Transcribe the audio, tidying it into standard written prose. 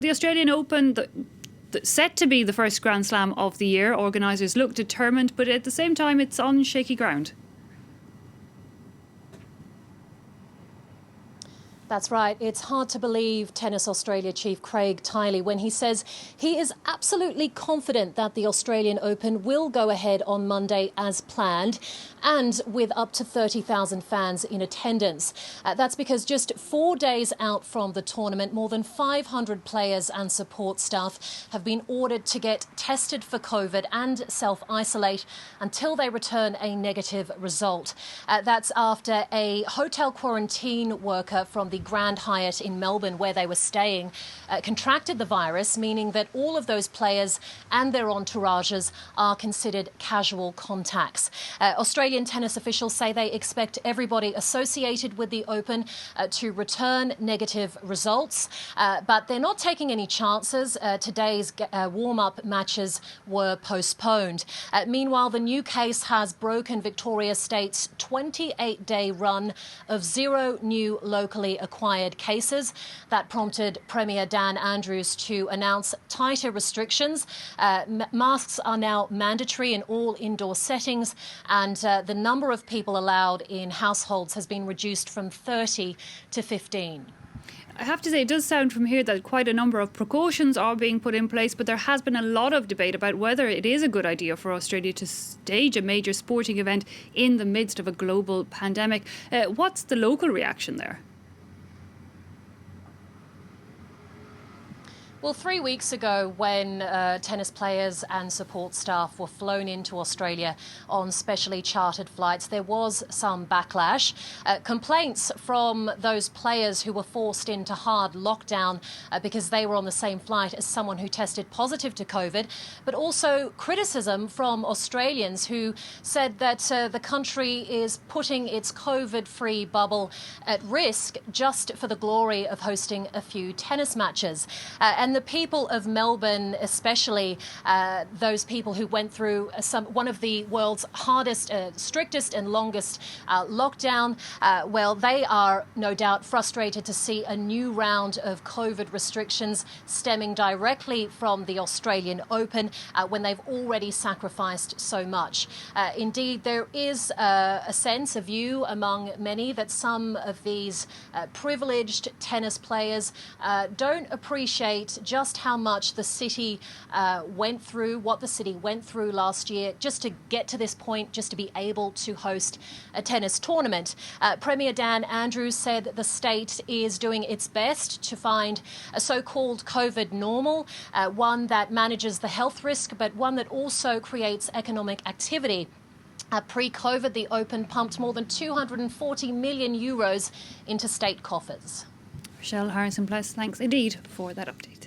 The Australian Open, set to be the first Grand Slam of the year. Organisers look determined, but at the same time it's on shaky ground. That's right. It's hard to believe Tennis Australia chief Craig Tiley when he says he is absolutely confident that the Australian Open will go ahead on Monday as planned and with up to 30,000 fans in attendance. That's because just 4 days out from the tournament, more than 500 players and support staff have been ordered to get tested for COVID and self-isolate until they return a negative result. That's after a hotel quarantine worker from the Grand Hyatt in Melbourne, where they were staying, contracted the virus, meaning that all of those players and their entourages are considered casual contacts. Australian tennis officials say they expect everybody associated with the Open to return negative results, but they're not taking any chances. Today's warm-up matches were postponed. Meanwhile, the new case has broken Victoria State's 28-day run of 0 new locally acquired cases. That prompted Premier Dan Andrews to announce tighter restrictions. Masks are now mandatory in all indoor settings, and the number of people allowed in households has been reduced from 30 to 15. I have to say, it does sound from here that quite a number of precautions are being put in place, but there has been a lot of debate about whether it is a good idea for Australia to stage a major sporting event in the midst of a global pandemic. What's the local reaction there? Well, 3 weeks ago, when tennis players and support staff were flown into Australia on specially chartered flights, there was some backlash. Complaints from those players who were forced into hard lockdown because they were on the same flight as someone who tested positive to COVID, but also criticism from Australians who said that the country is putting its COVID-free bubble at risk just for the glory of hosting a few tennis matches. And the people of Melbourne, especially those people who went through one of the world's hardest, strictest and longest lockdown, well, they are no doubt frustrated to see a new round of COVID restrictions stemming directly from the Australian Open when they've already sacrificed so much. Indeed, there is a sense, a view among many that some of these privileged tennis players don't appreciate just how much the city went through, what the city went through last year, just to get to this point, just to be able to host a tennis tournament. Premier Dan Andrews said that the state is doing its best to find a so-called COVID normal, one that manages the health risk, but one that also creates economic activity. Pre-COVID, the Open pumped more than 240 million euros into state coffers. Rochelle Harrison-Pless, thanks indeed for that update.